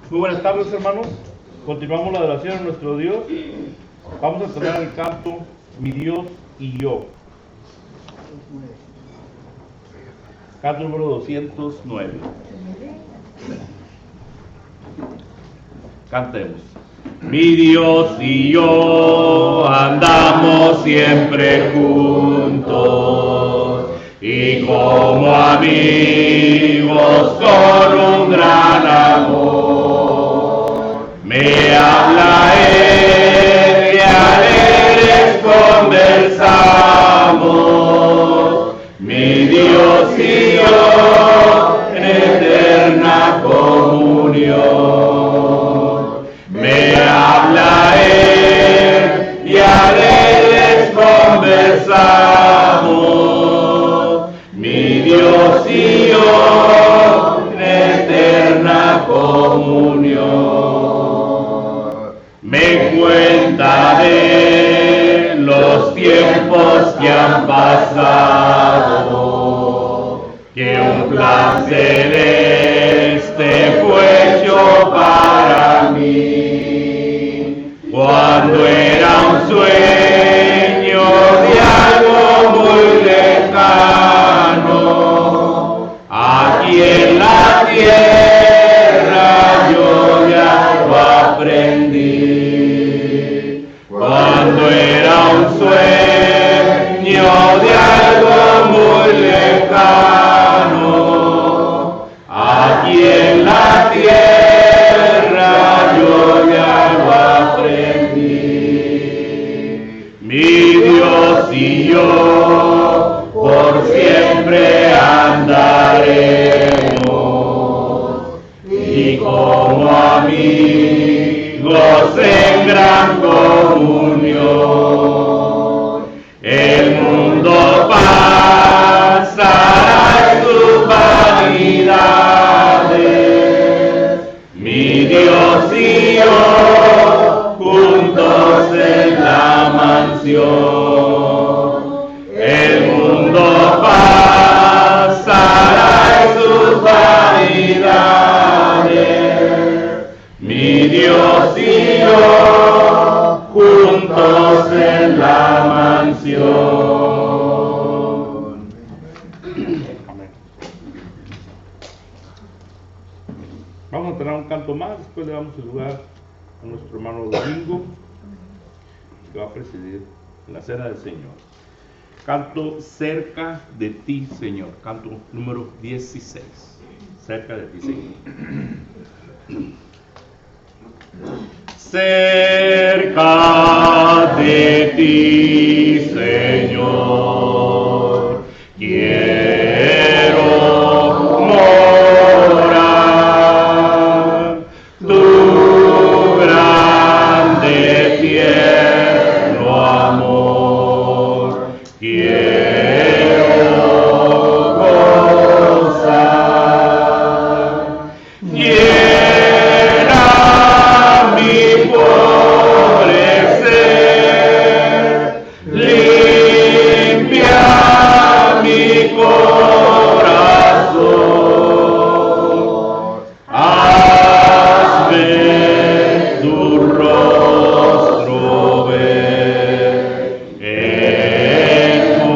Muy buenas tardes, hermanos. Continuamos la adoración a nuestro Dios. Vamos a entonar el canto Mi Dios y yo. Canto número 209. Cantemos. Mi Dios y yo andamos siempre juntos, y como amigos con un gran amor, me habla él y alegres conversamos, mi Dios y yo en eterna comunión. Me habla él y alegres conversamos, mi Dios y yo en eterna comunión. Me cuenta de los tiempos que han pasado, que un plan celeste fue hecho para mí, cuando era un sueño de algo muy lejano, aquí en la tierra yo ya lo aprendí, cuando era un sueño de algo muy lejano, aquí en la tierra yo ya lo aprendí. Mi Dios y yo por siempre andaremos, y como amigos en gran comunión. El mundo pasará en sus vanidades, mi Dios y yo juntos en la mansión. El mundo pasará en sus vanidades, mi Dios y yo juntos en la mansión. Amén. Vamos a tener un canto más, después le damos el lugar a nuestro hermano Domingo, que va a presidir la cena del Señor. Canto Cerca de ti, Señor. Canto número 16. Cerca de ti, Señor. Cerca de ti, Señor, quiero morar, tu grande tierno amor, quiero gozar. Llena mi pobre ser, limpia mi corazón, hazme tu rostro ver en tu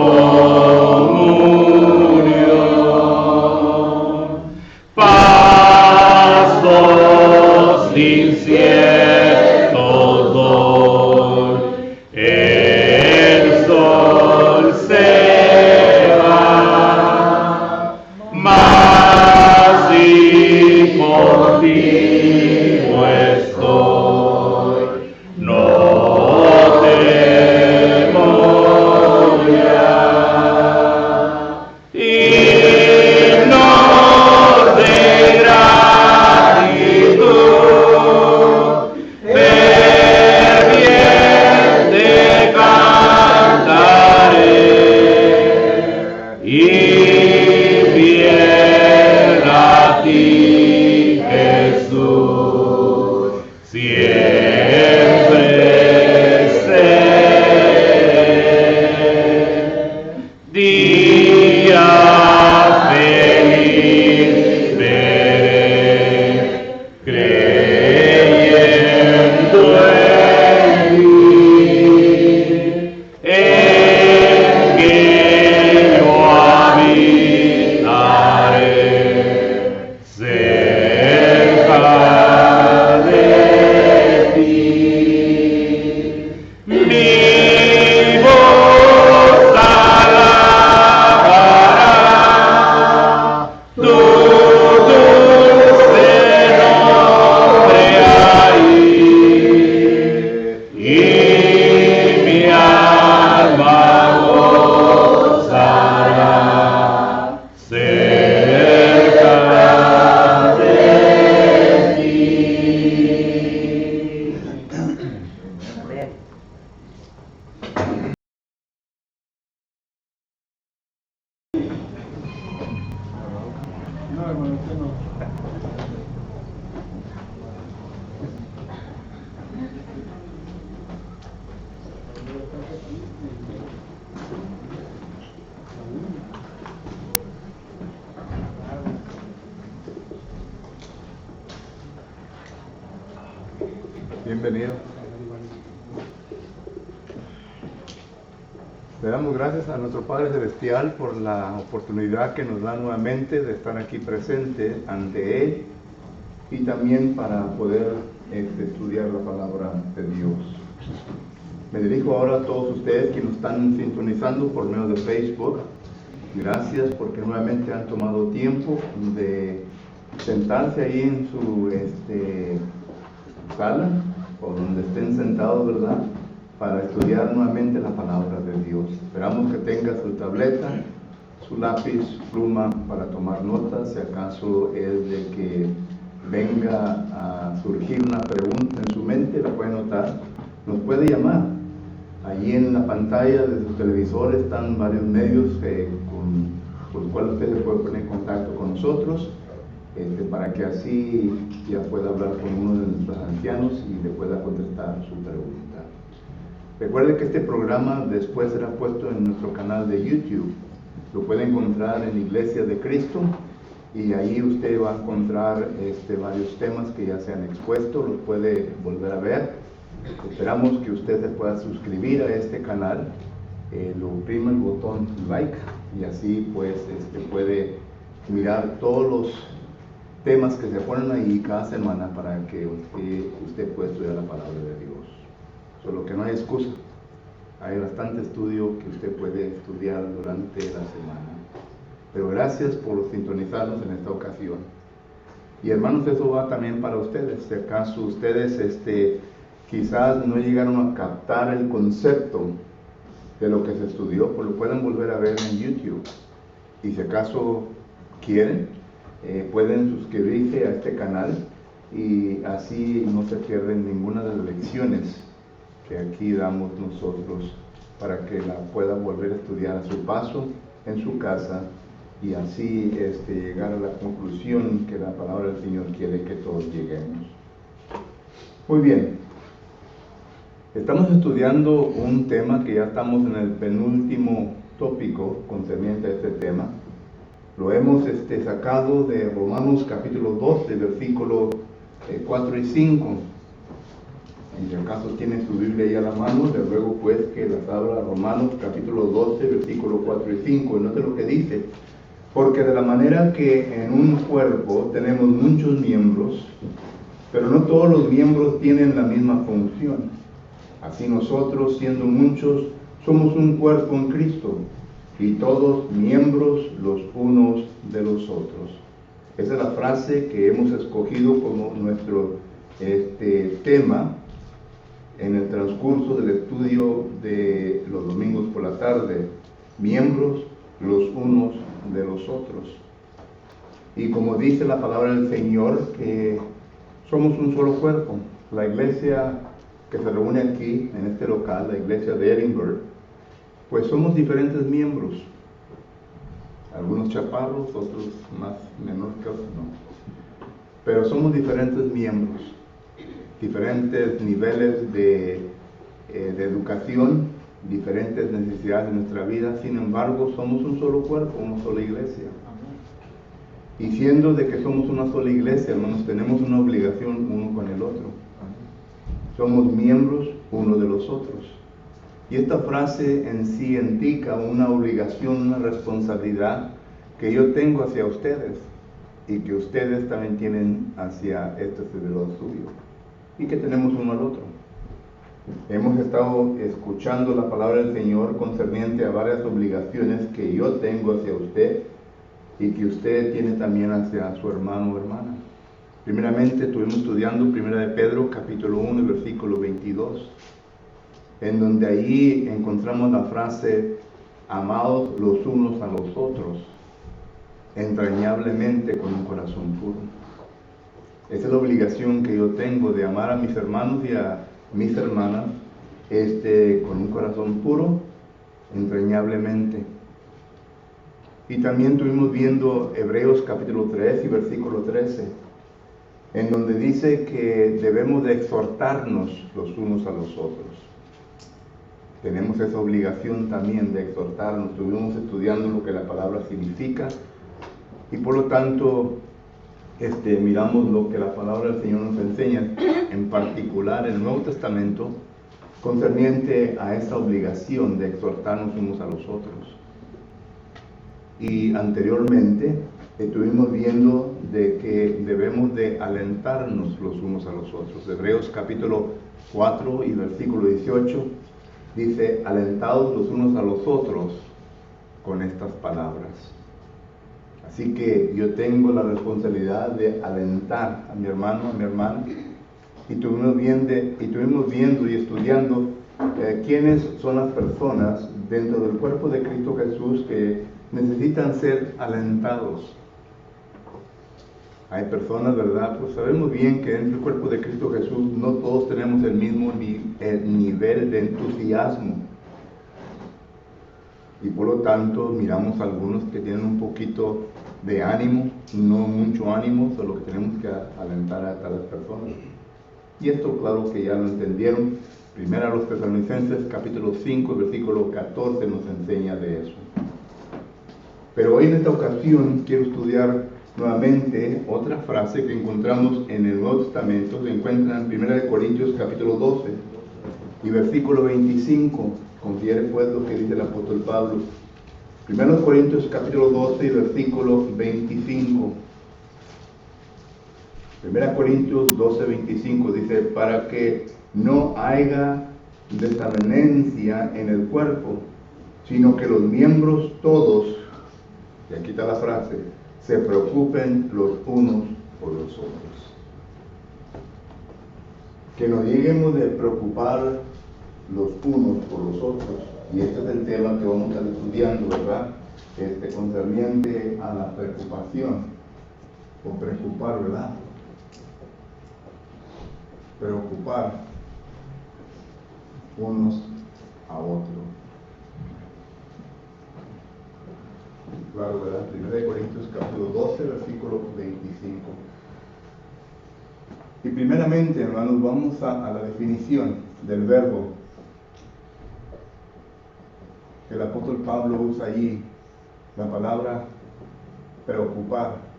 hermano, usted no. Bienvenido. Le damos gracias a nuestro Padre Celestial por la oportunidad que nos da nuevamente de estar aquí presente ante Él y también para poder estudiar la palabra de Dios. Me dirijo ahora a todos ustedes que nos están sintonizando por medio de Facebook. Gracias porque nuevamente han tomado tiempo de sentarse ahí en su sala o donde estén sentados, ¿verdad?, para estudiar nuevamente la palabra de Dios. Esperamos que tenga su tableta, su lápiz, pluma para tomar notas. Si acaso es de que venga a surgir una pregunta en su mente, la puede anotar, nos puede llamar. Allí en la pantalla de su televisor están varios medios con los cuales usted se puede poner en contacto con nosotros, para que así ya pueda hablar con uno de nuestros ancianos y le pueda contestar su pregunta. Recuerde que este programa después será puesto en nuestro canal de YouTube. Lo puede encontrar en Iglesia de Cristo y ahí usted va a encontrar varios temas que ya se han expuesto, los puede volver a ver. Esperamos que usted se pueda suscribir a este canal, lo oprima el botón like y así pues puede mirar todos los temas que se ponen ahí cada semana para que usted pueda estudiar la palabra de Dios. Solo que no hay excusa, hay bastante estudio que usted puede estudiar durante la semana. Pero gracias por sintonizarnos en esta ocasión. Y hermanos, eso va también para ustedes. Si acaso ustedes quizás no llegaron a captar el concepto de lo que se estudió, pues lo pueden volver a ver en YouTube. Y si acaso quieren, pueden suscribirse a este canal y así no se pierden ninguna de las lecciones que aquí damos nosotros para que la pueda volver a estudiar a su paso en su casa y así llegar a la conclusión que la palabra del Señor quiere que todos lleguemos. Muy bien, estamos estudiando un tema que ya estamos en el penúltimo tópico concerniente a este tema. Lo hemos sacado de Romanos capítulo 12, versículos 4 y 5. En si acaso tiene su Biblia ahí a la mano, les ruego pues que las abra Romanos capítulo 12, versículos 4 y 5. Y note lo que dice: porque de la manera que en un cuerpo tenemos muchos miembros, pero no todos los miembros tienen la misma función. Así nosotros, siendo muchos, somos un cuerpo en Cristo, y todos miembros los unos de los otros. Esa es la frase que hemos escogido como nuestro tema en el transcurso del estudio de los domingos por la tarde: miembros los unos de los otros. Y como dice la palabra del Señor, que somos un solo cuerpo. La iglesia que se reúne aquí en este local, la iglesia de Edinburgh, pues somos diferentes miembros, algunos chaparros, otros más menores que otros, no, pero somos diferentes miembros, diferentes niveles de educación, diferentes necesidades de nuestra vida. Sin embargo, somos un solo cuerpo, una sola iglesia. Y siendo de que somos una sola iglesia, hermanos, tenemos una obligación uno con el otro. Somos miembros uno de los otros. Y esta frase en sí indica una obligación, una responsabilidad que yo tengo hacia ustedes y que ustedes también tienen hacia este servidor suyo, y que tenemos uno al otro. Hemos estado escuchando la palabra del Señor concerniente a varias obligaciones que yo tengo hacia usted y que usted tiene también hacia su hermano o hermana. Primeramente estuvimos estudiando 1 de Pedro capítulo 1 versículo 22, en donde allí encontramos la frase: amados los unos a los otros entrañablemente con un corazón puro. Esa es la obligación que yo tengo, de amar a mis hermanos y a mis hermanas con un corazón puro, entrañablemente. Y también estuvimos viendo Hebreos capítulo 3 y versículo 13, en donde dice que debemos de exhortarnos los unos a los otros. Tenemos esa obligación también de exhortarnos. Estuvimos estudiando lo que la palabra significa y por lo tanto miramos lo que la palabra del Señor nos enseña, en particular en el Nuevo Testamento, concerniente a esa obligación de exhortarnos unos a los otros. Y anteriormente estuvimos viendo de que debemos de alentarnos los unos a los otros. Hebreos capítulo 4 y versículo 18 dice: alentados los unos a los otros con estas palabras. Así que yo tengo la responsabilidad de alentar a mi hermano, a mi hermana. Y estuvimos viendo y estudiando quiénes son las personas dentro del cuerpo de Cristo Jesús que necesitan ser alentados. Hay personas, ¿verdad? Pues sabemos bien que dentro del cuerpo de Cristo Jesús no todos tenemos el mismo nivel de entusiasmo. Y por lo tanto miramos a algunos que tienen un poquito de ánimo, no mucho ánimo, solo que tenemos que alentar a tales personas. Y esto claro que ya lo entendieron. Primero a los Tesalonicenses capítulo 5, versículo 14 nos enseña de eso. Pero hoy en esta ocasión quiero estudiar nuevamente otra frase que encontramos en el Nuevo Testamento. Se encuentra en 1 Corintios capítulo 12 y versículo 25. Considere pues lo que dice el apóstol Pablo. 1 Corintios capítulo 12 y versículo 25. 1 Corintios 12, 25 dice: para que no haya desavenencia en el cuerpo, sino que los miembros todos, y aquí está la frase, se preocupen los unos por los otros. Que nos lleguemos de preocupar los unos por los otros. Y este es el tema que vamos a estar estudiando, ¿verdad? Concerniente a la preocupación, o preocupar, ¿verdad? Preocupar unos a otros. Claro, ¿verdad? 1 Corintios capítulo 12, versículo 25. Y primeramente, hermanos, vamos a la definición del verbo que el apóstol Pablo usa allí, la palabra preocupar.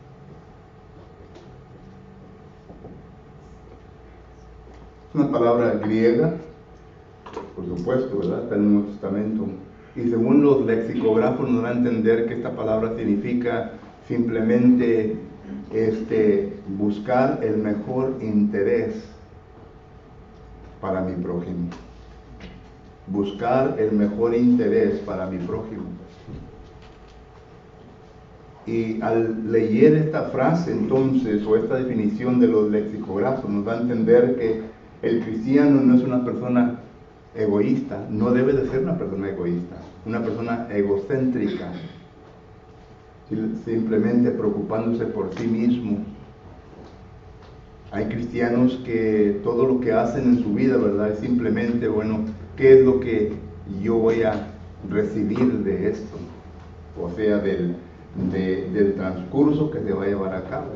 Es una palabra griega, por supuesto, ¿verdad? Está en el Nuevo Testamento. Y según los lexicógrafos nos da a entender que esta palabra significa simplemente buscar el mejor interés para mi prójimo. Buscar el mejor interés para mi prójimo. Y al leer esta frase entonces, o esta definición de los lexicógrafos, nos da a entender que el cristiano no es una persona egoísta, no debe de ser una persona egoísta, una persona egocéntrica, simplemente preocupándose por sí mismo. Hay cristianos que todo lo que hacen en su vida, ¿verdad?, es simplemente, bueno, ¿qué es lo que yo voy a recibir de esto? O sea, del transcurso que se va a llevar a cabo.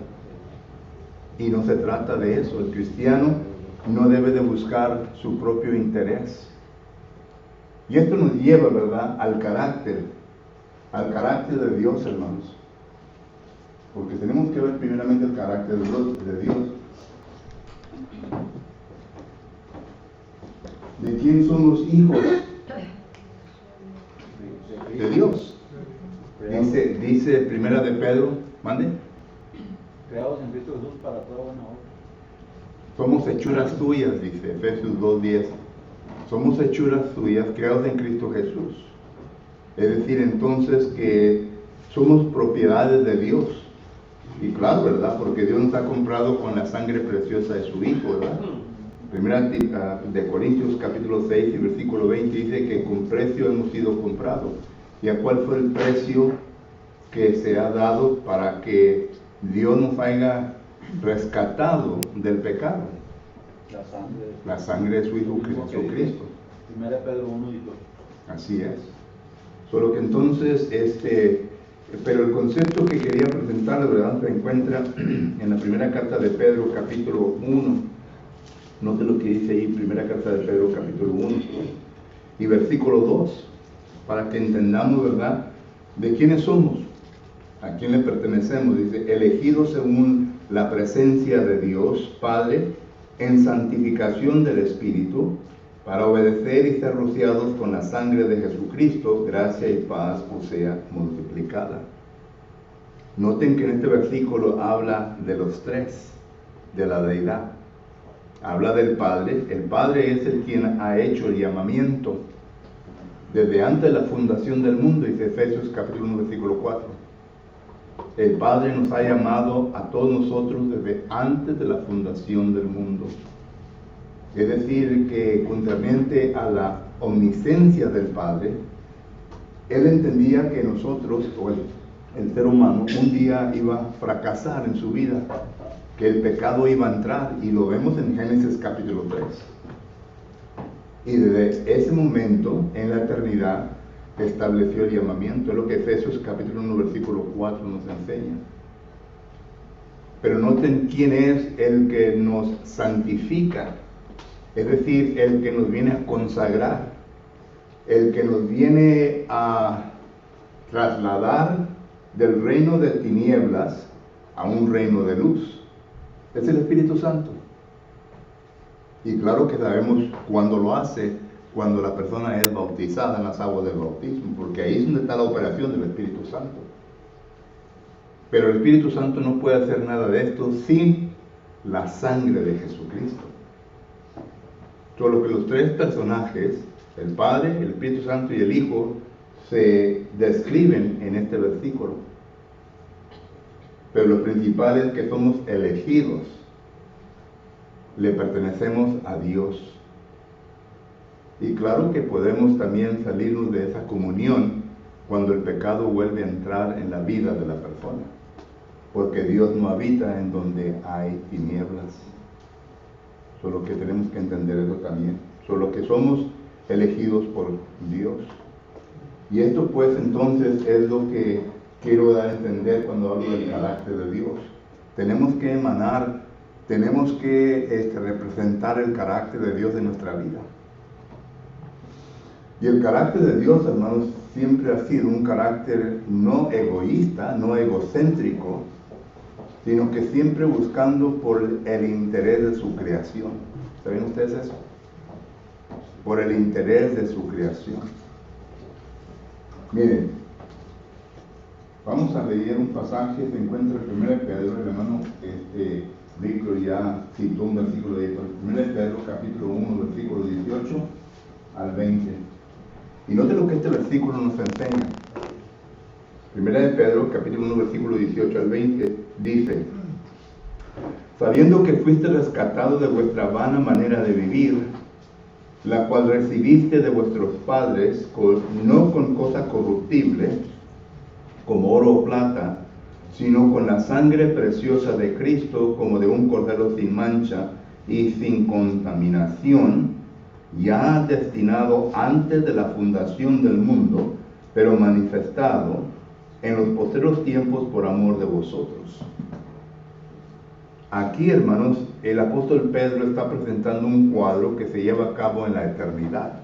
Y no se trata de eso. El cristiano no debe de buscar su propio interés. Y esto nos lleva, ¿verdad?, al carácter de Dios, hermanos. Porque tenemos que ver primeramente el carácter de Dios. ¿De quién somos hijos? De Dios. Dice Primera de Pedro, mande. Creados en Cristo Jesús para toda buena obra. Somos hechuras suyas, dice Efesios 2:10. Somos hechuras suyas, creados en Cristo Jesús. Es decir, entonces que somos propiedades de Dios. Y claro, ¿verdad? Porque Dios nos ha comprado con la sangre preciosa de su Hijo, ¿verdad? Primera de Corintios capítulo 6 y versículo 20 dice que con precio hemos sido comprados. ¿Y a cuál fue el precio que se ha dado para que Dios nos haya rescatado del pecado? La sangre de su Hijo Jesucristo. Primera Pedro 1 y 2. Así es. Solo que entonces Pero el concepto que quería presentarles, ¿verdad?, se encuentra en la primera carta de Pedro, capítulo 1. Note lo que dice ahí, primera carta de Pedro, capítulo 1 y versículo 2, para que entendamos, ¿verdad?, de quiénes somos, a quién le pertenecemos. Dice, elegidos según la presencia de Dios Padre, en santificación del Espíritu, para obedecer y ser rociados con la sangre de Jesucristo, gracia y paz os sea multiplicada. Noten que en este versículo habla de los tres, de la deidad. Habla del Padre. El Padre es el quien ha hecho el llamamiento desde antes de la fundación del mundo, dice Efesios capítulo 1, versículo 4. El Padre nos ha llamado a todos nosotros desde antes de la fundación del mundo. Es decir, que concerniente a la omnisciencia del Padre, Él entendía que nosotros, o el ser humano, un día iba a fracasar en su vida, que el pecado iba a entrar, y lo vemos en Génesis capítulo 3. Y desde ese momento, en la eternidad, estableció el llamamiento. Es lo que Efesios capítulo 1, versículo 4 nos enseña. Pero noten quién es el que nos santifica, es decir, el que nos viene a consagrar, el que nos viene a trasladar del reino de tinieblas a un reino de luz. Es el Espíritu Santo. Y claro que sabemos cuándo lo hace, cuando la persona es bautizada en las aguas del bautismo, porque ahí es donde está la operación del Espíritu Santo. Pero el Espíritu Santo no puede hacer nada de esto sin la sangre de Jesucristo. Solo que los tres personajes, el Padre, el Espíritu Santo y el Hijo, se describen en este versículo. Pero lo principal es que somos elegidos, le pertenecemos a Dios. Y claro que podemos también salirnos de esa comunión cuando el pecado vuelve a entrar en la vida de la persona, porque Dios no habita en donde hay tinieblas. Solo que tenemos que entender eso también. Solo que somos elegidos por Dios. Y esto pues entonces es lo que quiero dar a entender cuando hablo del carácter de Dios. Tenemos que emanar, tenemos que representar el carácter de Dios en nuestra vida. Y el carácter de Dios, hermanos, siempre ha sido un carácter no egoísta, no egocéntrico, sino que siempre buscando por el interés de su creación. ¿Saben ustedes eso? Por el interés de su creación. Miren, vamos a leer un pasaje, se encuentra en 1 Pedro, el hermano Rico ya citó un versículo de 1 Pedro capítulo 1, versículo 18 al 20. Y note lo que este versículo nos enseña. 1 Pedro capítulo 1, versículo 18 al 20, dice: sabiendo que fuiste rescatado de vuestra vana manera de vivir, la cual recibiste de vuestros padres, no con cosa corruptible, como oro o plata, sino con la sangre preciosa de Cristo, como de un cordero sin mancha y sin contaminación, ya destinado antes de la fundación del mundo, pero manifestado en los postreros tiempos por amor de vosotros. Aquí, hermanos, el apóstol Pedro está presentando un cuadro que se lleva a cabo en la eternidad.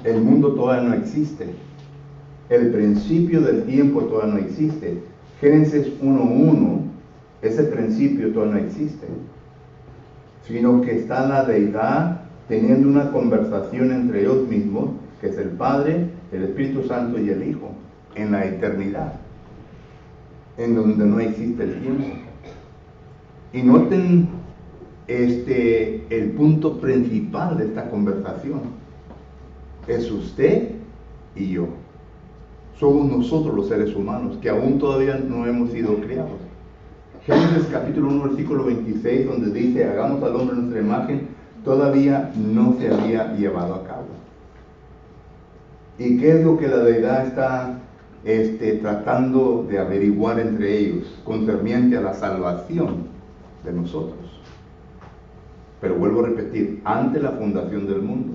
El mundo todavía no existe. El principio del tiempo todavía no existe. Génesis 1:1, ese principio todavía no existe. Sino que está la deidad teniendo una conversación entre ellos mismos, que es el Padre, el Espíritu Santo y el Hijo, en la eternidad, en donde no existe el tiempo. Y noten el punto principal de esta conversación. Es usted y yo. Somos nosotros los seres humanos, que aún todavía no hemos sido criados. Génesis capítulo 1, versículo 26, donde dice, hagamos al hombre nuestra imagen, todavía no se había llevado a cabo. ¿Y qué es lo que la deidad está tratando de averiguar entre ellos, concerniente a la salvación de nosotros? Pero vuelvo a repetir, ante la fundación del mundo.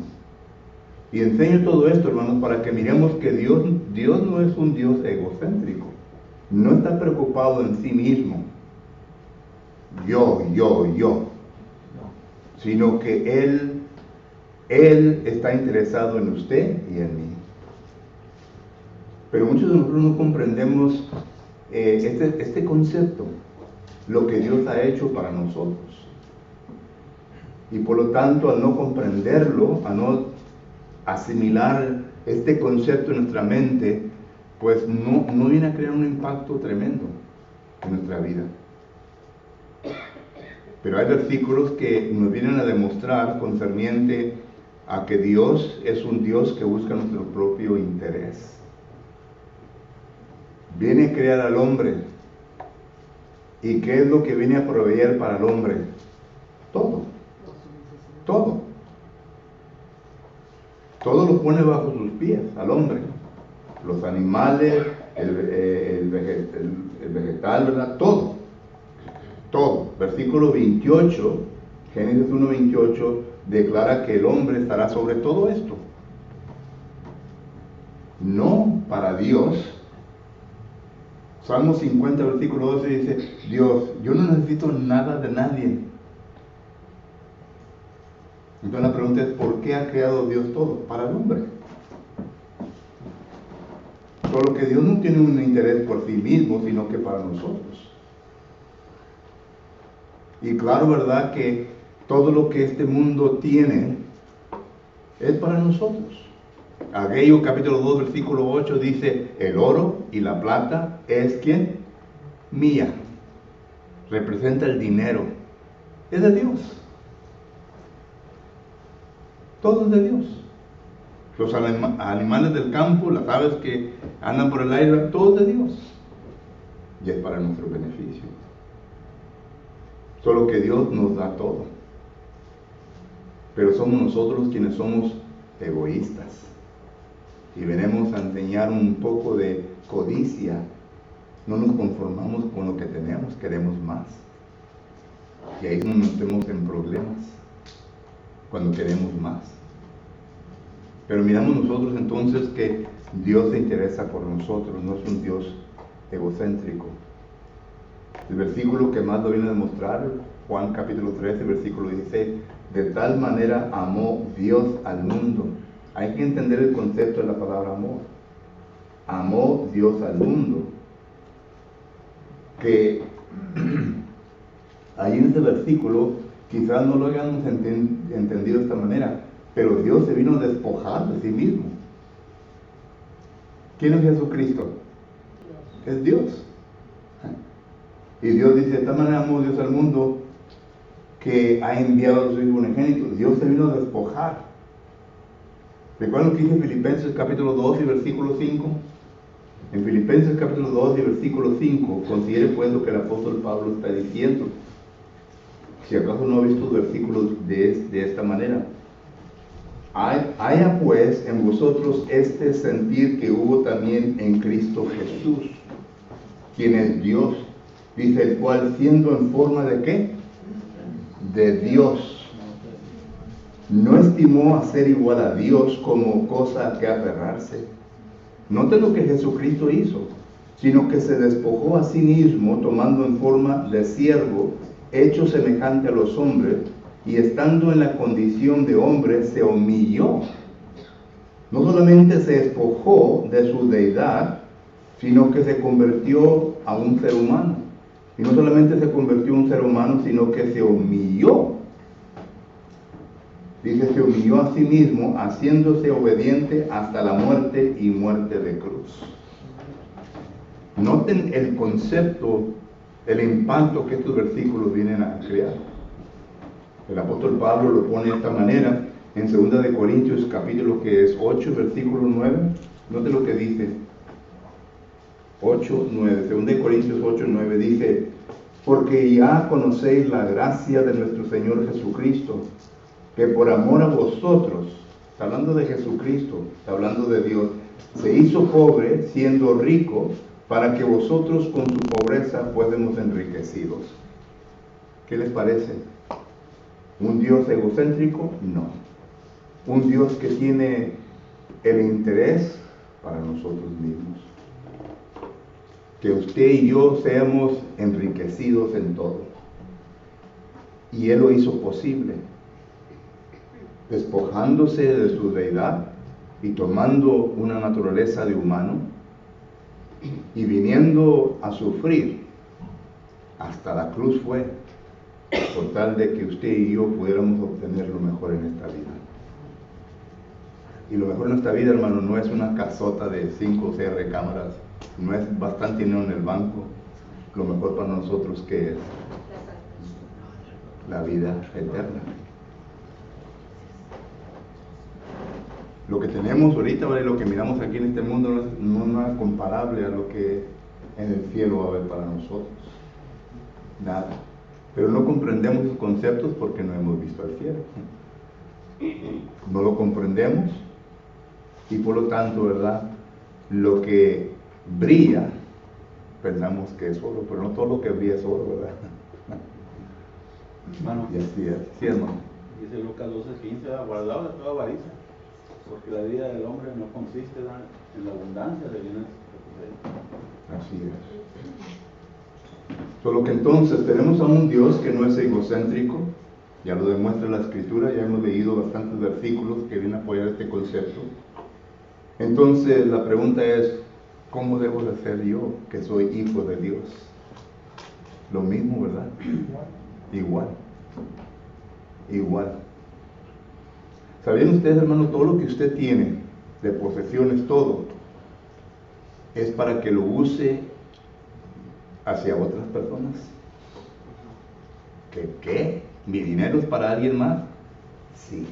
Y enseño todo esto, hermanos, para que miremos que Dios no es un Dios egocéntrico. no está preocupado en sí mismo, yo, sino que Él está interesado en usted y en mí. Pero muchos de nosotros no comprendemos este concepto, lo que Dios ha hecho para nosotros. Y por lo tanto, al no comprenderlo, al no asimilar este concepto en nuestra mente, pues no viene a crear un impacto tremendo en nuestra vida. Pero hay versículos que nos vienen a demostrar concerniente a que Dios es un Dios que busca nuestro propio interés. Viene a crear al hombre. ¿Y qué es lo que viene a proveer para el hombre? Todo. Todo. Todo lo pone bajo sus pies al hombre. Los animales, el vegetal, ¿verdad? Todo. Todo. Versículo 28, Génesis 1:28, declara que el hombre estará sobre todo esto. No para Dios. Salmo 50, versículo 12 dice, Dios, yo no necesito nada de nadie. Entonces la pregunta es, ¿por qué ha creado Dios todo? Para el hombre. Solo que Dios no tiene un interés por sí mismo, sino que para nosotros. Y claro, ¿verdad? Que todo lo que este mundo tiene es para nosotros. Ageo capítulo 2, versículo 8 dice, el oro y la plata es ¿quién? Mía. Representa el dinero. Es de Dios. Todo es de Dios. Los animales del campo, las aves que andan por el aire, todo es de Dios. Y es para nuestro beneficio. Solo que Dios nos da todo. Pero somos nosotros quienes somos egoístas. Y venimos a enseñar un poco de codicia. No nos conformamos con lo que tenemos, queremos más. Y ahí nos metemos en problemas, cuando queremos más. Pero miramos nosotros entonces que Dios se interesa por nosotros, no es un Dios egocéntrico. El versículo que más lo viene a demostrar, Juan capítulo 13, versículo 16, de tal manera amó Dios al mundo. Hay que entender el concepto de la palabra amor. Amó Dios al mundo. Que ahí en este versículo quizás no lo hayamos entendido de esta manera, pero Dios se vino a despojar de sí mismo. ¿Quién es Jesucristo? Es Dios. Y Dios dice, de tal manera amó Dios al mundo que ha enviado a su Hijo unigénito. Dios se vino a despojar. ¿Recuerdan lo que dice Filipenses capítulo 2 y versículo 5? En Filipenses capítulo 2 y versículo 5, considere pues lo que el apóstol Pablo está diciendo. Si acaso no ha visto versículos de esta manera. Haya pues en vosotros este sentir que hubo también en Cristo Jesús, quien es Dios, dice, el cual siendo en forma de ¿qué? De Dios. No estimó a ser igual a Dios como cosa a que aferrarse. Noten lo que Jesucristo hizo, sino que se despojó a sí mismo, tomando en forma de siervo, hecho semejante a los hombres, y estando en la condición de hombre, se humilló. No solamente se despojó de su deidad, sino que se convirtió a un ser humano. Y no solamente se convirtió en un ser humano, sino que se humilló. Dice, se humilló a sí mismo, haciéndose obediente hasta la muerte y muerte de cruz. Noten el concepto, el impacto que estos versículos vienen a crear. El apóstol Pablo lo pone de esta manera en 2 de Corintios capítulo que es 8, versículo 9. Noten lo que dice. 8, 9. 2 de Corintios 8, 9 dice, porque ya conocéis la gracia de nuestro Señor Jesucristo, que por amor a vosotros, está hablando de Jesucristo, está hablando de Dios, se hizo pobre siendo rico, para que vosotros con su pobreza fuésemos enriquecidos. ¿Qué les parece? ¿Un Dios egocéntrico? No. Un Dios que tiene el interés para nosotros mismos. que usted y yo seamos enriquecidos en todo. Y Él lo hizo posible, despojándose de su deidad y tomando una naturaleza de humano y viniendo a sufrir hasta la cruz fue, por tal de que usted y yo pudiéramos obtener lo mejor en esta vida. Y lo mejor en esta vida, hermano, no es una casota de 5 o 6 recámaras, no es bastante dinero en el banco. Lo mejor para nosotros, que es la vida eterna. Lo que tenemos ahorita, ¿vale? Lo que miramos aquí en este mundo no es nada comparable a lo que en el cielo va a haber para nosotros. Nada. Pero no comprendemos esos conceptos porque no hemos visto al cielo. No lo comprendemos y por lo tanto, ¿verdad? Lo que brilla, pensamos que es oro, pero no todo lo que brilla es oro, ¿verdad? Hermano, Y así es. Sí, hermano. dice Lucas 12:15, guardado de toda avaricia, porque la vida del hombre no consiste en la abundancia de bienes que posee. Así es. Solo que entonces tenemos a un Dios que no es egocéntrico, ya lo demuestra la Escritura, ya hemos leído bastantes versículos que vienen a apoyar este concepto. Entonces la pregunta es, ¿cómo debo de ser yo, que soy hijo de Dios? Lo mismo, ¿verdad? Igual. Igual. ¿Sabían ustedes, hermano, todo lo que usted tiene de posesiones, todo, es para que lo use hacia otras personas? ¿Qué? ¿Mi dinero es para alguien más? Sí.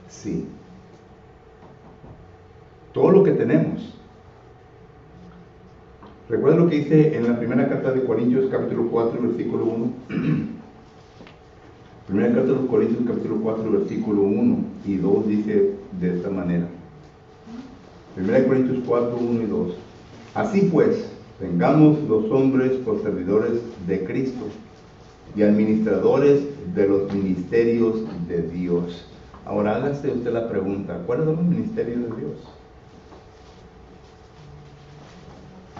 Sí. Todo lo que tenemos. Recuerda lo que dice en la primera carta de Corintios, capítulo 4, versículo 1. Primera carta de los Corintios, capítulo 4, versículo 1 y 2, dice de esta manera. Primera Corintios 4, 1 y 2. Así pues, tengamos los hombres por servidores de Cristo y administradores de los ministerios de Dios. Ahora hágase usted la pregunta, ¿cuáles son los ministerios de Dios?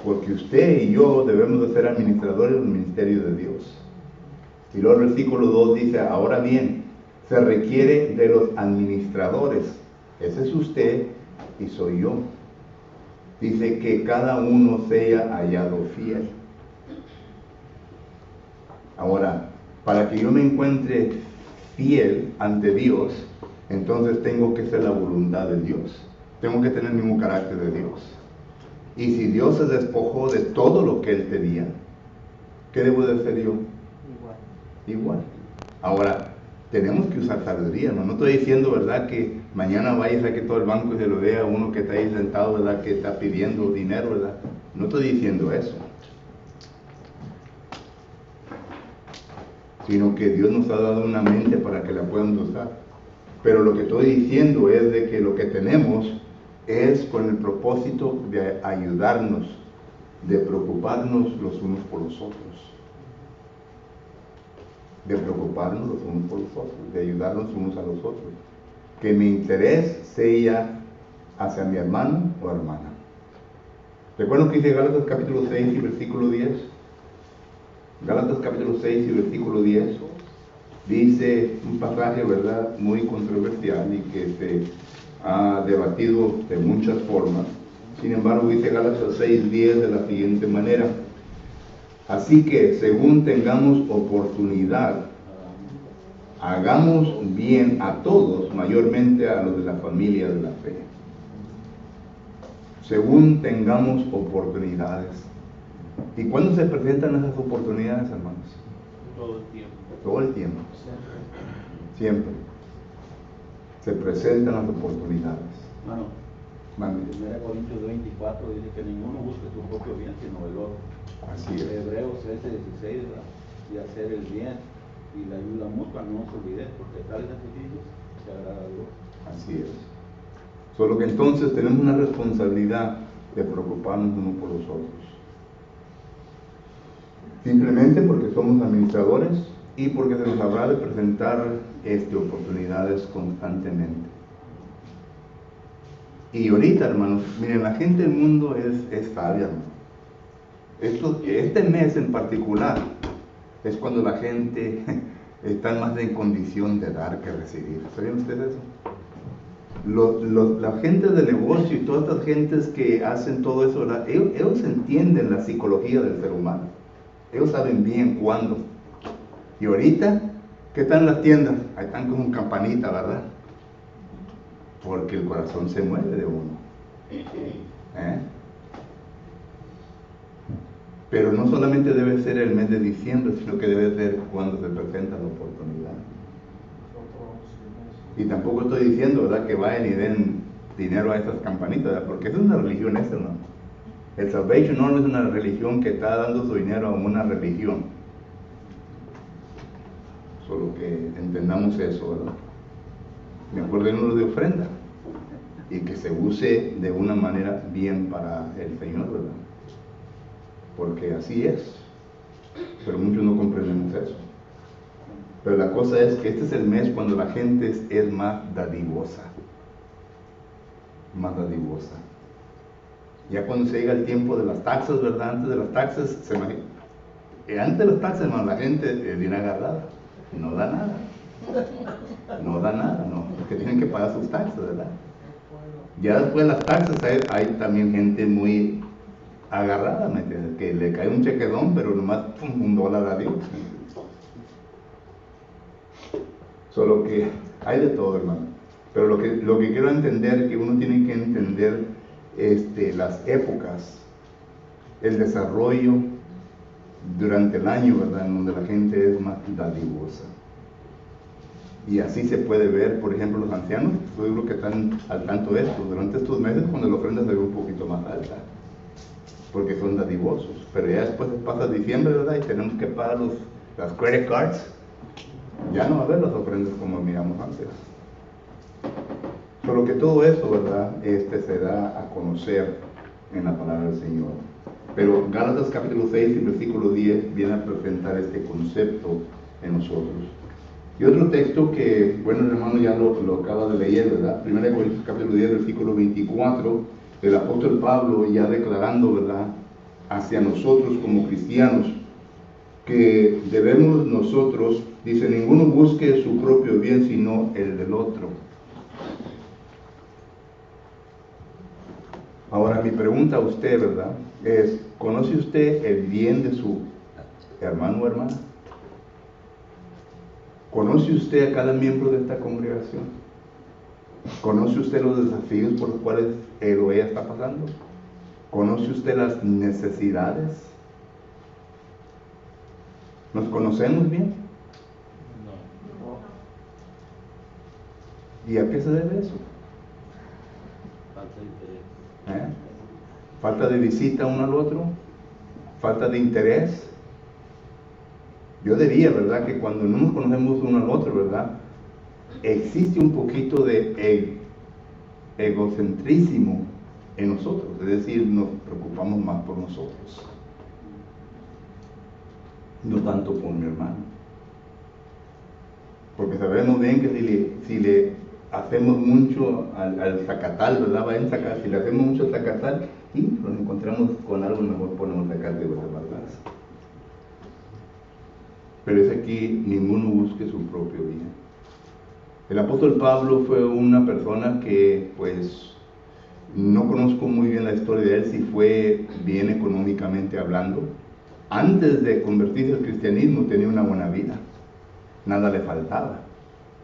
Porque usted y yo debemos de ser administradores del ministerio de Dios. Y luego el versículo 2 dice, ahora bien, se requiere de los administradores. Ese es usted y soy yo. Dice que cada uno sea hallado fiel. Ahora, para que yo me encuentre fiel ante Dios, entonces tengo que ser la voluntad de Dios. Tengo que tener el mismo carácter de Dios. Y si Dios se despojó de todo lo que Él tenía, ¿qué debo de hacer yo? Igual. Ahora, tenemos que usar sabiduría, ¿no? No estoy diciendo, ¿verdad?, que mañana vaya y saque todo el banco y se lo dé a uno que está ahí sentado, ¿verdad?, que está pidiendo dinero, ¿verdad? No estoy diciendo eso. Sino que Dios nos ha dado una mente para que la podamos usar. Pero lo que estoy diciendo es de que lo que tenemos es con el propósito de ayudarnos, de preocuparnos los unos por los otros. De preocuparnos los unos por los otros, de ayudarnos unos a los otros. Que mi interés sea hacia mi hermano o hermana. ¿Recuerdan que dice Gálatas capítulo 6 y versículo 10? Gálatas capítulo 6 y versículo 10 dice un pasaje, ¿verdad?, muy controversial y que se ha debatido de muchas formas. Sin embargo, dice Gálatas 6:10 de la siguiente manera: así que, según tengamos oportunidad, hagamos bien a todos, mayormente a los de la familia de la fe. Según tengamos oportunidades. ¿Y cuándo se presentan esas oportunidades, hermanos? Todo el tiempo. Todo el tiempo. Siempre. Se presentan las oportunidades. Hermano, Mande. 1 Corintios 24 dice que ninguno busque su propio bien, sino el otro. Así es. Hebreos 13:16, ¿verdad? Y hacer el bien y la ayuda mutua, no os olvidéis, porque tales sacrificios se agrada a Dios. Así es. Solo que entonces tenemos una responsabilidad de preocuparnos unos por los otros. Simplemente porque somos administradores y porque se nos habrá de presentar oportunidades constantemente. Y ahorita, hermanos, miren, la gente del mundo es sabia, hermano. Este mes en particular es cuando la gente está más en condición de dar que recibir. ¿Sabían ustedes eso? La gente de negocio y todas estas gentes que hacen todo eso, ¿verdad? Ellos entienden la psicología del ser humano. Ellos saben bien cuándo. Y ahorita, ¿qué están las tiendas? Ahí están como campanita, ¿verdad? Porque el corazón se mueve de uno. Pero no solamente debe ser el mes de diciembre, sino que debe ser cuando se presenta la oportunidad. Y tampoco estoy diciendo, ¿verdad?, que vayan y den dinero a esas campanitas, ¿verdad? Porque es una religión esa, ¿no? El Salvation Army es una religión que está dando su dinero a una religión. Solo que entendamos eso, ¿verdad? Me acuerdo de uno de ofrenda y que se use de una manera bien para el Señor, ¿verdad? Porque así es, pero muchos no comprendemos eso. Pero la cosa es que este es el mes cuando la gente es más dadivosa. Más dadivosa. Ya cuando se llega el tiempo de las taxas, ¿verdad? Antes de las taxas, antes de las taxas, hermano, la gente viene agarrada. No da nada. No da nada, no. Porque tienen que pagar sus taxas, ¿verdad? Ya después de las taxas hay también gente muy agarrada, ¿me entiendes? Que le cae un chequedón, pero nomás $1 a Dios. Solo que hay de todo, hermano. Pero lo que quiero entender es que uno tiene que entender las épocas, el desarrollo durante el año, ¿verdad? En donde la gente es más dadivosa. Y así se puede ver, por ejemplo, los ancianos, yo digo que están al tanto de esto, durante estos meses cuando la ofrenda se ve un poquito más alta, porque son dadivosos. Pero ya después pasa diciembre, ¿verdad? Y tenemos que pagar las credit cards. Ya no va a haber las ofrendas como miramos antes. Solo que todo eso, ¿verdad? Se da a conocer en la palabra del Señor. Pero Gálatas capítulo 6 y versículo 10 viene a presentar este concepto en nosotros. Y otro texto que, bueno, el hermano ya lo acaba de leer, ¿verdad? 1 Corintios capítulo 10, versículo 24, el apóstol Pablo ya declarando, ¿verdad?, hacia nosotros como cristianos, que debemos nosotros, dice, ninguno busque su propio bien, sino el del otro. Ahora mi pregunta a usted, ¿verdad?, es, ¿conoce usted el bien de su hermano o hermana? ¿Conoce usted a cada miembro de esta congregación? ¿Conoce usted los desafíos por los cuales él o ella está pasando? ¿Conoce usted las necesidades? ¿Nos conocemos bien? No. ¿Y a qué se debe eso? Falta de interés. ¿Falta de visita uno al otro? ¿Falta de interés? Yo diría, ¿verdad?, que cuando no nos conocemos uno al otro, ¿verdad?, existe un poquito de egocentrismo en nosotros, es decir, nos preocupamos más por nosotros, no tanto por mi hermano. Porque sabemos bien que si le hacemos mucho al zacatal, ¿verdad?, si le hacemos mucho al zacatal y nos encontramos con algo, mejor ponemos zacate y ¿verdad? Pero es aquí, ninguno busque su propio bien. El apóstol Pablo fue una persona que, pues, no conozco muy bien la historia de él, si fue bien económicamente hablando. Antes de convertirse al cristianismo tenía una buena vida, nada le faltaba,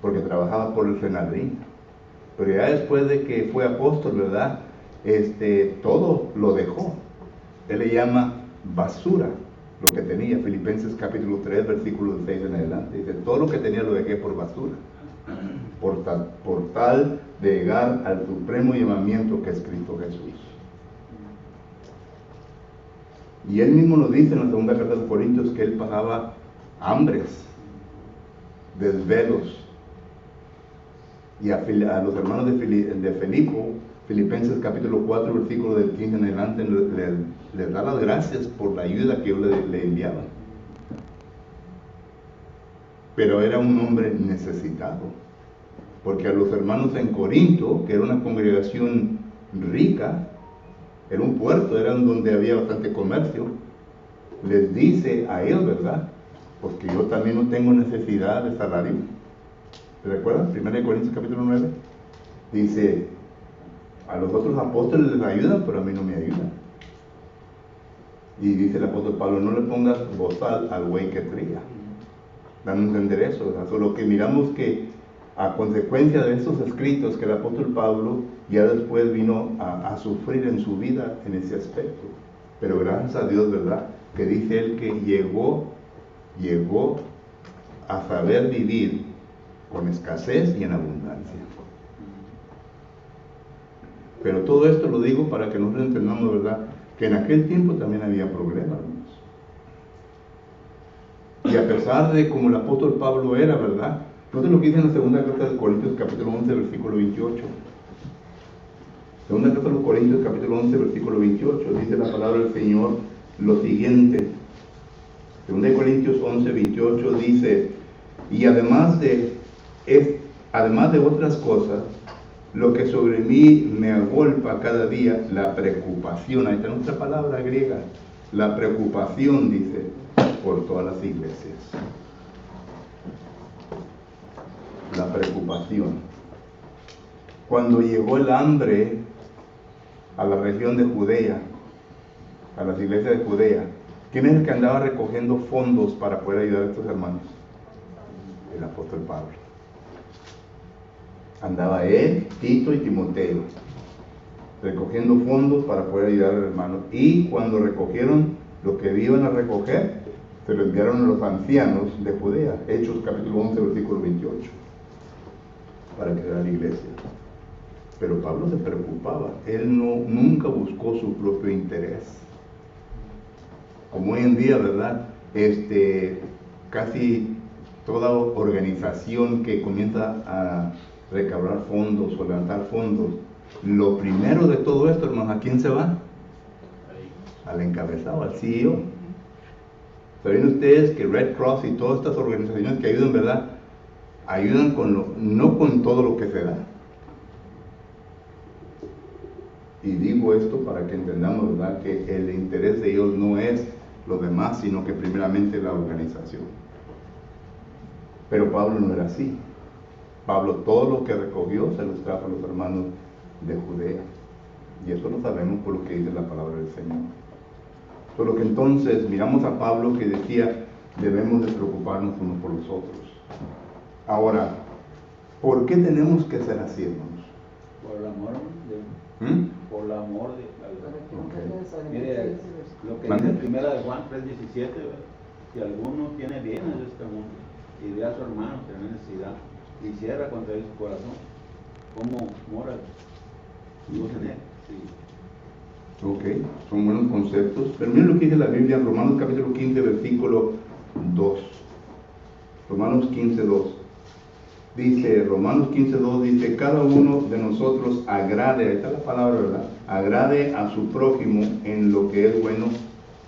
porque trabajaba por el Senadrín. Pero ya después de que fue apóstol, ¿verdad?, todo lo dejó. Él le llama basura lo que tenía. Filipenses capítulo 3, versículo 6 en adelante. Dice, todo lo que tenía lo dejé por basura, por tal de llegar al supremo llamamiento que es Cristo Jesús. Y él mismo nos dice en la segunda carta de Corintios que él pasaba hambres, desvelos. Y a los hermanos de Filipo, Filipenses capítulo 4, versículo del 15 en adelante, les da las gracias por la ayuda que le enviaban. Pero era un hombre necesitado, porque a los hermanos en Corinto, que era una congregación rica, era un puerto, era donde había bastante comercio, les dice a ellos, ¿verdad? Porque yo también no tengo necesidad de salario. ¿Se recuerdan? 1 Corintios capítulo 9. Dice, a los otros apóstoles les ayudan, pero a mí no me ayudan. Y dice el apóstol Pablo, no le pongas bozal al buey que trilla. Dan a entender eso, ¿verdad? Solo que miramos que a consecuencia de estos escritos que el apóstol Pablo ya después vino a sufrir en su vida en ese aspecto. Pero gracias a Dios, ¿verdad? Que dice él que llegó a saber vivir con escasez y en abundancia. Pero todo esto lo digo para que nosotros entendamos, ¿verdad? Que en aquel tiempo también había problemas, hermanos. Y a pesar de como el apóstol Pablo era, ¿verdad? Entonces lo que dice en la segunda carta de Corintios capítulo 11 versículo 28. Segunda carta de los Corintios capítulo 11 versículo 28 dice la palabra del Señor lo siguiente. Segunda de Corintios 11 28 dice, y además de otras cosas, lo que sobre mí me agolpa cada día, la preocupación, ahí está nuestra palabra griega, la preocupación, dice, por todas las iglesias. La preocupación. Cuando llegó el hambre a la región de Judea, a las iglesias de Judea, ¿quién es el que andaba recogiendo fondos para poder ayudar a estos hermanos? El apóstol Pablo. Andaba él, Tito y Timoteo, recogiendo fondos para poder ayudar al hermano. Y cuando recogieron lo que iban a recoger, se lo enviaron a los ancianos de Judea. Hechos capítulo 11, versículo 28, para que sea la iglesia. Pero Pablo se preocupaba. Él nunca buscó su propio interés. Como hoy en día, ¿verdad? Casi toda organización que comienza a recaudar fondos o levantar fondos, lo primero de todo esto, hermanos, ¿a quién se va? Al encabezado, al CEO. ¿Saben ustedes que Red Cross y todas estas organizaciones que ayudan, ¿verdad? Ayudan no con todo lo que se da. Y digo esto para que entendamos, ¿verdad? Que el interés de ellos no es los demás, sino que primeramente la organización. Pero Pablo no era así. Pablo todo lo que recogió se los trajo a los hermanos de Judea. Y eso lo sabemos por lo que dice la palabra del Señor. Por lo que entonces miramos a Pablo que decía, debemos de preocuparnos unos por los otros. Ahora, ¿por qué tenemos que ser así, hermanos? Por el amor por el amor de Okay. Mire, lo que dice primera de Juan 3:17, si alguno tiene bienes de este mundo y ve a su hermano que tiene necesidad y cierra contra él su corazón, ¿cómo mora Dios en él? Sí. Ok, son buenos conceptos. Pero miren lo que dice la Biblia en Romanos capítulo 15, versículo 2. Romanos 15, 2. Dice, Romanos 15, 2 dice, cada uno de nosotros agrade, ahí está la palabra, ¿verdad? Agrade a su prójimo en lo que es bueno,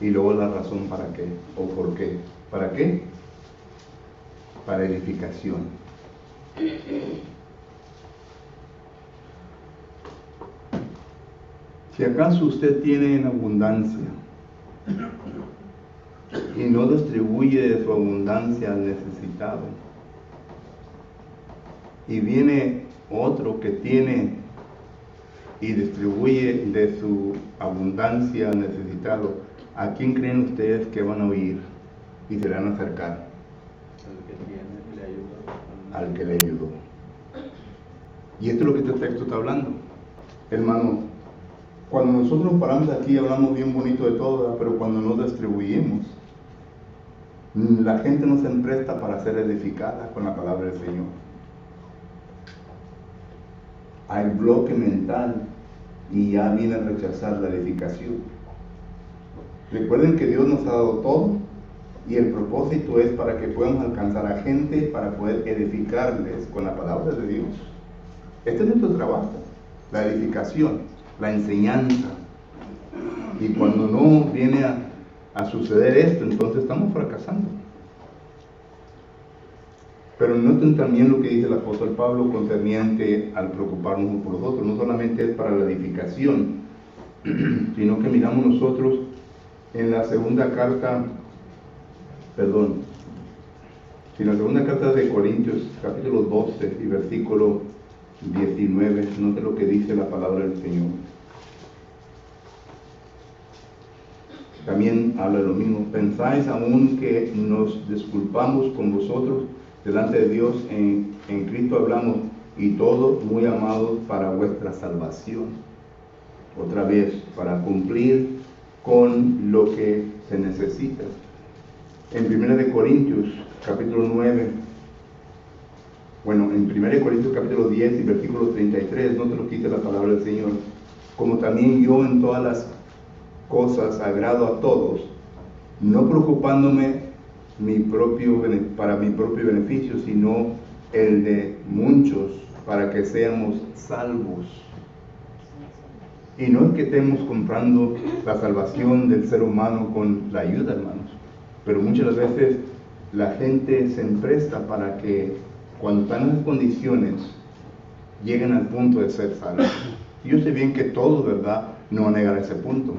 y luego la razón para qué, o por qué. ¿Para qué? Para edificación. Si acaso usted tiene en abundancia y no distribuye de su abundancia al necesitado, y viene otro que tiene y distribuye de su abundancia al necesitado, ¿a quién creen ustedes que van a oír y se van a acercar? Al que le ayudó. Y esto es lo que este texto está hablando. Hermano, cuando nosotros paramos aquí hablamos bien bonito de todo, ¿verdad? Pero cuando nos distribuimos, la gente no se presta para ser edificada con la palabra del Señor. Hay bloque mental y ya viene a rechazar la edificación. Recuerden que Dios nos ha dado todo y el propósito es para que podamos alcanzar a gente para poder edificarles con la palabra de Dios. Este es nuestro trabajo, la edificación, la enseñanza. Y cuando no viene a suceder esto, entonces estamos fracasando. Pero noten también lo que dice el apóstol Pablo concerniente al preocuparnos por los otros. No solamente es para la edificación, sino que miramos nosotros en la segunda carta, en la segunda carta de Corintios, capítulo 12 y versículo 19, note lo que dice la palabra del Señor. También habla de lo mismo. ¿Pensáis aún que nos disculpamos con vosotros delante de Dios? En Cristo hablamos, y todo muy amados para vuestra salvación. Otra vez, para cumplir con lo que se necesita. En 1 Corintios, capítulo 9, en 1 Corintios, capítulo 10 y versículo 33, no te lo quite la palabra del Señor. Como también yo en todas las cosas agrado a todos, no preocupándome para mi propio beneficio, sino el de muchos, para que seamos salvos. Y no es que estemos comprando la salvación del ser humano con la ayuda, hermanos, pero muchas veces la gente se empresta para que cuando están en las condiciones lleguen al punto de ser salvos. Y yo sé bien que todos, ¿verdad?, no van a llegar a ese punto.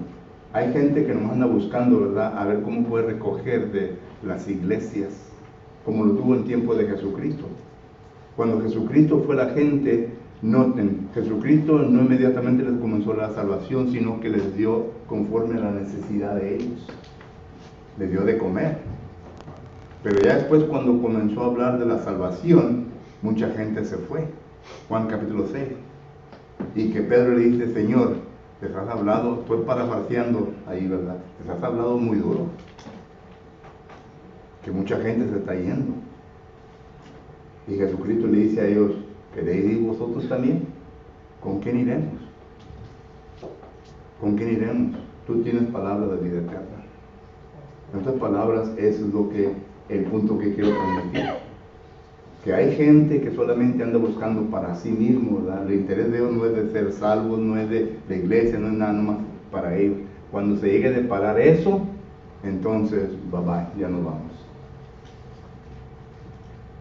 Hay gente que nos anda buscando, ¿verdad?, a ver cómo puede recoger de las iglesias, como lo tuvo en tiempo de Jesucristo. Cuando Jesucristo fue la gente, noten, Jesucristo no inmediatamente les comenzó la salvación, sino que les dio conforme a la necesidad de ellos. Les dio de comer. Pero ya después, cuando comenzó a hablar de la salvación, mucha gente se fue. Juan capítulo 6. Y que Pedro le dice, Señor, les has hablado, estoy parafraseando ahí, ¿verdad? Les has hablado muy duro. Que mucha gente se está yendo. Y Jesucristo le dice a ellos, ¿queréis ir vosotros también? ¿Con quién iremos? ¿Con quién iremos? Tú tienes palabras de vida eterna. En otras palabras, eso es el punto que quiero transmitir. Que hay gente que solamente anda buscando para sí mismo, ¿verdad? El interés de ellos no es de ser salvos, no es de la iglesia, no es nada más para ellos. Cuando se llegue de parar eso, entonces, bye bye, ya nos vamos.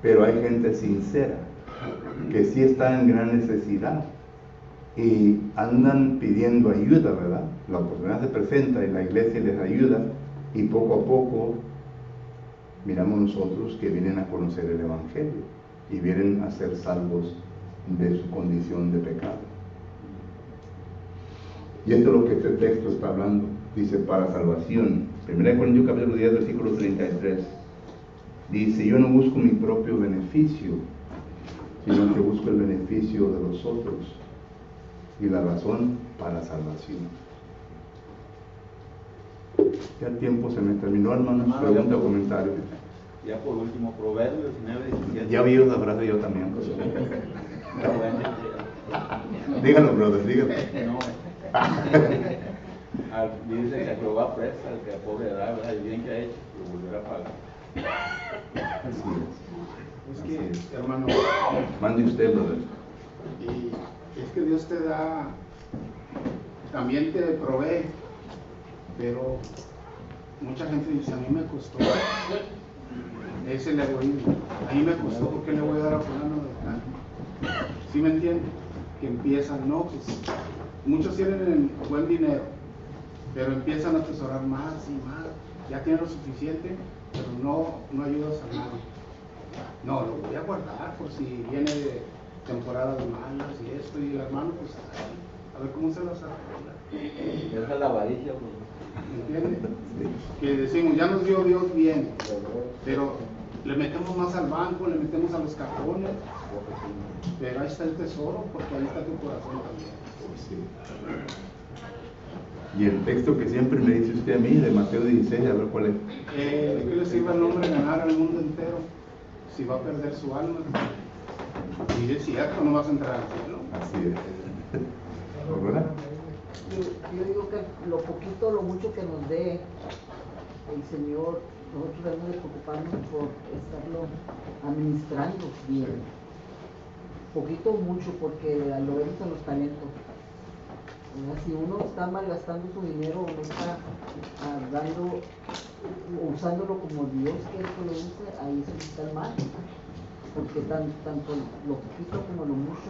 Pero hay gente sincera, que sí está en gran necesidad y andan pidiendo ayuda, ¿verdad? La oportunidad se presenta y la iglesia les ayuda, y poco a poco miramos nosotros que vienen a conocer el Evangelio y vienen a ser salvos de su condición de pecado. Y esto es lo que este texto está hablando. Dice, para salvación. 1 Corintios capítulo 10, versículo 33. Dice, yo no busco mi propio beneficio, sino que busco el beneficio de los otros. Y la razón, para salvación. Ya el tiempo se me terminó, hermanos. Pregunta o comentario. Ya por último, Proverbios 19:17. Ya vi esa frase yo también. Está bueno. Dígalo, brother, dígalo. No. Dice que Jehová presta al que a pobre da, ¿verdad? El bien que ha hecho, lo volverá a pagar. Así es. Es que, hermano, Mande usted, brother. y es que Dios te da, también te provee, pero mucha gente dice, a mí me costó, es el egoísmo, a mí me costó, ¿por qué le voy a dar a fulano de tal? ¿Sí me entiende? Que empiezan, no, pues, muchos tienen el buen dinero, pero empiezan a atesorar más y más, ya tienen lo suficiente, pero no ayudas a nadie. No, lo voy a guardar por si viene temporadas malas y esto, y el hermano, pues, a ver cómo se las arregla. Esa es la avaricia, pues. ¿Entiendes? Que decimos, ya nos dio Dios bien, pero le metemos más al banco, le metemos a los cartones, pero ahí está el tesoro, porque ahí está tu corazón también. Y el texto que siempre me dice usted a mí, de Mateo 16, a ver cuál es. ¿De qué le sirve al hombre ganar al mundo entero si va a perder su alma? Y es cierto, no vas a entrar al cielo. Así es. ¿Verdad? Yo digo que lo poquito, lo mucho que nos dé el Señor, nosotros debemos de preocuparnos por estarlo administrando bien. Poquito o mucho, porque lo vemos en los talentos. Si uno está malgastando su dinero o no está usándolo como Dios quiere que lo use, ahí es donde está el mal. porque tanto lo poquito como lo mucho,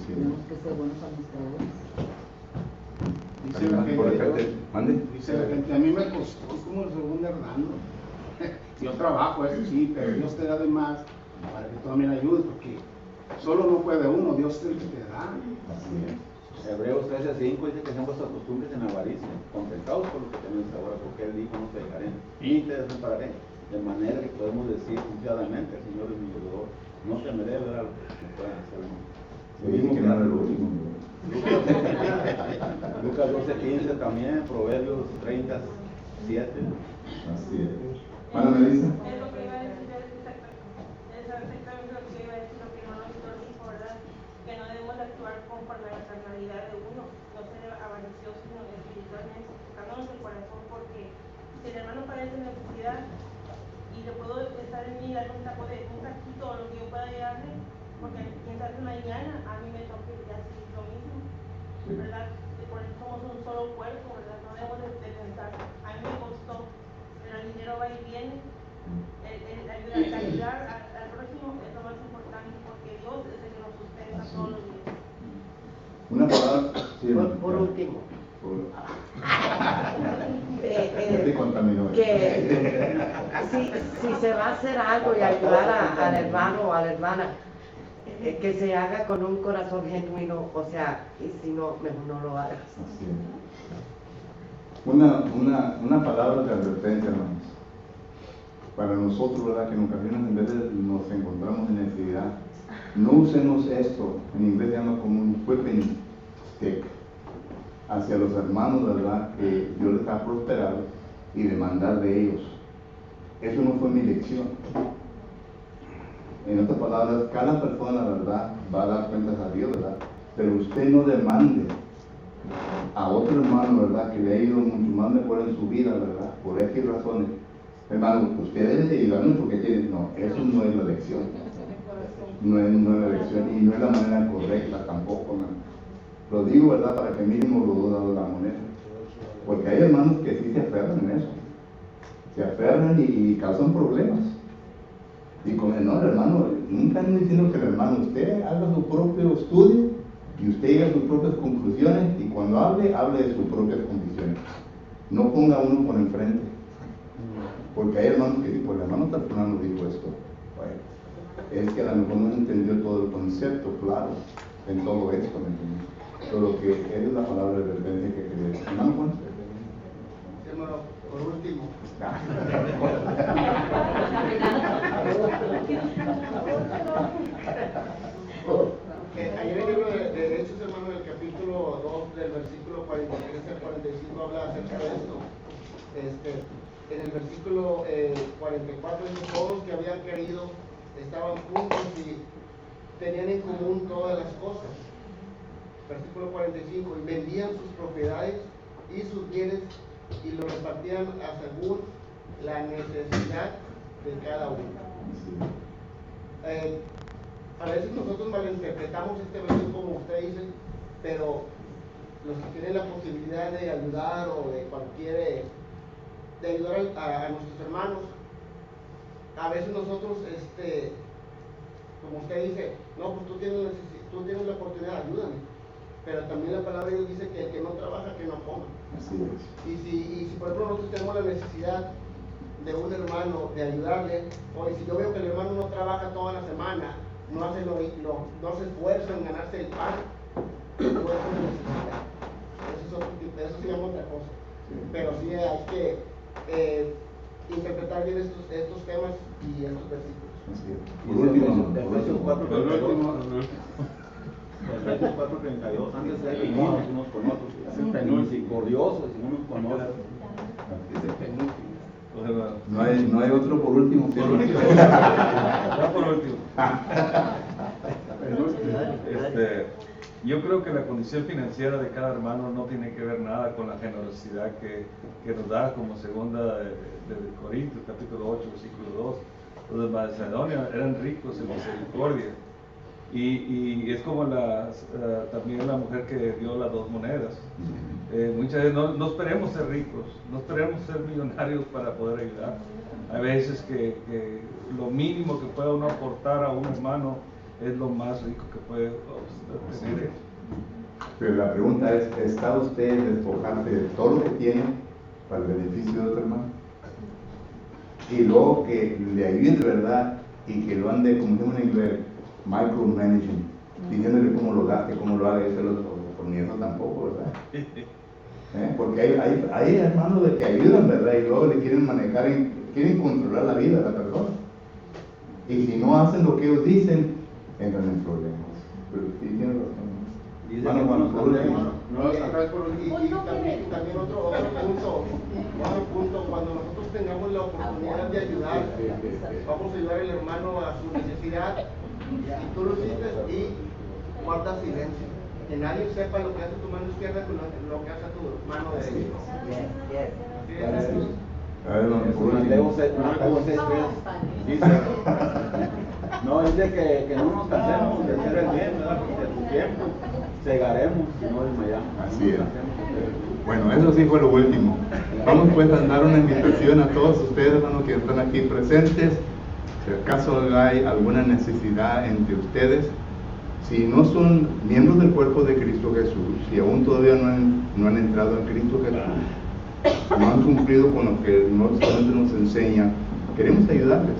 Sí. tenemos que ser buenos administradores. Dice la Por acá gente, mande. dice la gente, a mí me costó como el segundo Hernando. Yo trabajo, eso sí, pero Dios te da de más para que tú también ayudes, porque solo no puede uno, Dios es el que te da. Así es. Hebreos 13:5 dice que sean vuestras costumbres en avaricia, contentados por lo que tenéis ahora, porque Él dijo, no te dejaré, ni te desampararé. De manera que podemos decir confiadamente, el Señor es mi ayudador, no temeré, ¿verdad? Lo que me puedan hacer. Yo dije que no era el último. Lucas 12:15 también, Proverbios 30:7. Así es. Bueno, Melissa. Es lo que iba a decir, es exactamente lo que iba a decir, lo que no nos dijo, ¿verdad? Que no debemos de actuar conforme a la carnalidad de uno, no ser avariciosos, sino espiritualmente, tocándonos el corazón, porque si el hermano padece necesidad y le puedo estar en mí, darle un taquito o lo que yo pueda ayudarle, porque quizás mañana a mí me toque así lo mismo, ¿verdad? Y por eso somos un solo cuerpo, ¿verdad? No debemos de pensar, a mí me costó, pero el dinero va y viene. El ayudar al próximo es lo más importante, porque Dios es el que nos sustenta todos los días. Una palabra. Sí, Por último. Ya te contaminó. Que si se va a hacer algo y ayudar al hermano o a la hermana, que se haga con un corazón genuino, o sea, y si no, mejor no lo hagas. Así es. Una palabra de advertencia, hermanos. Para nosotros, ¿verdad? Que en ocasiones en vez de nos encontramos en necesidad, no usemos esto, en inglés se llama como un whipping stick, hacia los hermanos, ¿verdad? Que Dios les ha prosperado y demandar de ellos. Eso no fue mi lección. En otras palabras, cada persona, ¿verdad?, va a dar cuentas a Dios, ¿verdad? Pero usted no demande a otro hermano, ¿verdad?, que le ha ido mucho más mejor en su vida, ¿verdad?, por X razones. Hermano, usted debe de ayudarme porque tiene... No, eso no es la lección. No es la lección y no es la manera correcta tampoco, hermano. Lo digo, ¿verdad?, para que mínimo los dos lados de la moneda. Porque hay hermanos que sí se aferran en eso. Se aferran y causan problemas. Y con el no, hermano, nunca ando diciendo que el hermano, usted haga su propio estudio y usted llegue a sus propias conclusiones y cuando hable de sus propias condiciones. No ponga uno por enfrente. Porque hay hermanos que dicen, pues el hermano tal fulano dijo esto. Bueno, es que a lo mejor no entendió todo el concepto, claro, en todo esto, ¿me entiendes? Pero que es la palabra de advertencia que quería decir. Hermano Juan. Hermano, por último. Ayer en el libro de Hechos, hermano, en el capítulo 2, del versículo 43 al 45, habla acerca de esto. En el versículo 44 dice, todos los que habían creído estaban juntos y tenían en común todas las cosas. Versículo 45, y vendían sus propiedades y sus bienes y lo repartían según la necesidad de cada uno. A veces nosotros malinterpretamos este versículo como usted dice, pero los que tienen la posibilidad de ayudar o de de ayudar a nuestros hermanos, a veces nosotros, como usted dice, no, pues tú tienes la oportunidad, ayúdame. Pero también la palabra de Dios dice que el que no trabaja, que no coma. Así es. Y si por ejemplo nosotros tenemos la necesidad de un hermano, de ayudarle, o si yo veo que el hermano no trabaja toda la semana, no se esfuerza en ganarse el pan, no es una necesidad. Eso se llama otra cosa. Pero sí hay que interpretar bien estos temas y estos versículos. Así es. Por último, Efesios 4:32. Efesios 4:32, antes de ser unos con otros, misericordiosos unos con otros. no hay otro por último. Por último. Yo creo que la condición financiera de cada hermano no tiene que ver nada con la generosidad que nos da, como segunda de Corintios, capítulo 8, versículo 2. Los de Macedonia eran ricos en misericordia. Y es como también la mujer que dio las 2 monedas. Muchas veces no esperemos ser ricos, no esperemos ser millonarios para poder ayudar. Hay veces que lo mínimo que pueda uno aportar a un hermano es lo más rico que puede obtener. Pero la pregunta es, ¿está usted despojarse de todo lo que tiene para el beneficio de otro hermano? Y luego que le ayude de verdad y que lo ande, como decimos en inglés, micromanaging, diciéndole cómo lo gaste, cómo lo haga, eso por mí eso tampoco, ¿verdad? Porque hay hermanos de que ayudan, ¿verdad? Y luego le quieren manejar, quieren controlar la vida de la persona. Y si no hacen lo que ellos dicen, entran en problemas. Pero sí tiene razón. Dice que cuando salemos, También otro punto, cuando nosotros tengamos la oportunidad de ayudar, vamos a ayudar al hermano a su necesidad, y tú lo hiciste y guarda silencio, que nadie sepa lo que hace tu mano izquierda con lo que hace tu mano derecha. Mateo 6:3 dice, no, dice que no nos cansemos de hacer el bien, ¿verdad? Porque a su tiempo segaremos y no desmayamos. Así es. Bueno, eso sí fue lo último. Vamos pues a dar una invitación a todos ustedes, hermanos, que están aquí presentes. Si acaso hay alguna necesidad entre ustedes, si no son miembros del cuerpo de Cristo Jesús, si aún todavía no han entrado en Cristo Jesús, no han cumplido con lo que nos enseña, queremos ayudarles.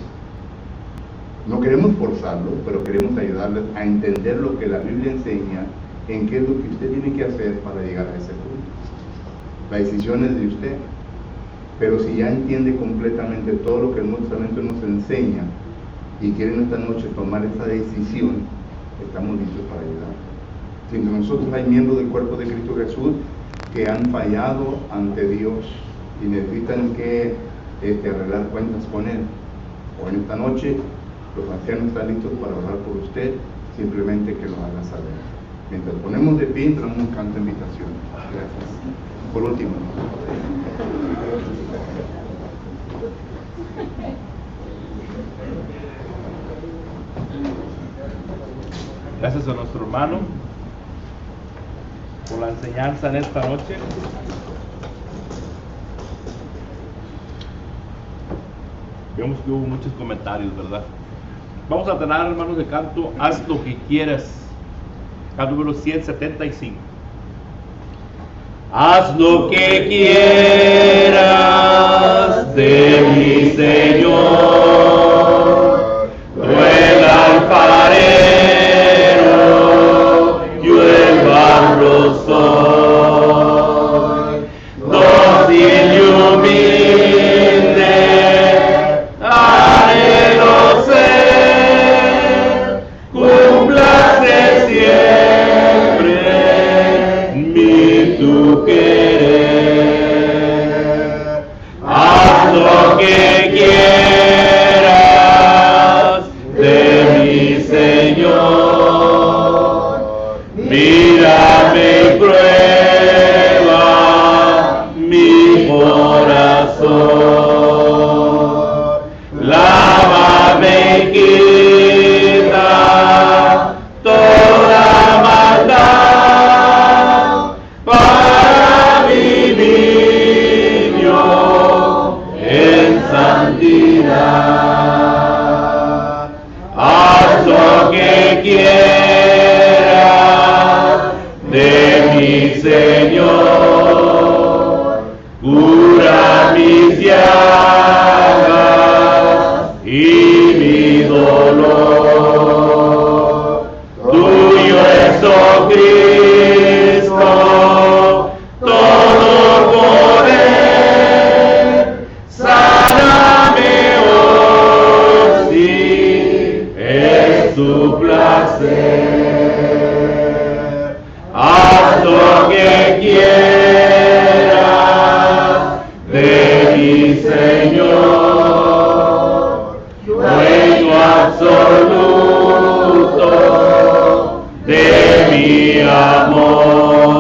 No queremos forzarlos, pero queremos ayudarles a entender lo que la Biblia enseña, en qué es lo que usted tiene que hacer para llegar a ese punto. La decisión es de usted. Pero si ya entiende completamente todo lo que el Nuevo Testamento nos enseña y quieren esta noche tomar esa decisión, estamos listos para ayudar. Si entre nosotros hay miembros del cuerpo de Cristo Jesús que han fallado ante Dios y necesitan que arreglar cuentas con Él, o en esta noche los ancianos están listos para orar por usted, simplemente que lo haga saber. Mientras ponemos de pie, entramos un canto de invitación. Gracias. Por último. Gracias a nuestro hermano por la enseñanza en esta noche. Vemos que hubo muchos comentarios, ¿verdad? Vamos a tener, hermanos, de canto Haz lo que quieras. Canto número 175. Haz lo que quieras de mi Señor, tú el alfarero, yo el barro soy, dócil y humilde, anhelo ser, cúmplase siempre mi tu querer. Haz lo que quieras de mi Señor, mírame y prueba mi corazón, lávame y quita toda maldad para vivir yo en santidad. Haz lo que quieras de mi Señor, cura mis llagas y mi dolor. Tuyo es, oh Cristo, todo poder, sáname hoy si es tu placer. Haz lo que quieras de mi Señor, dueño absoluto de mi amor.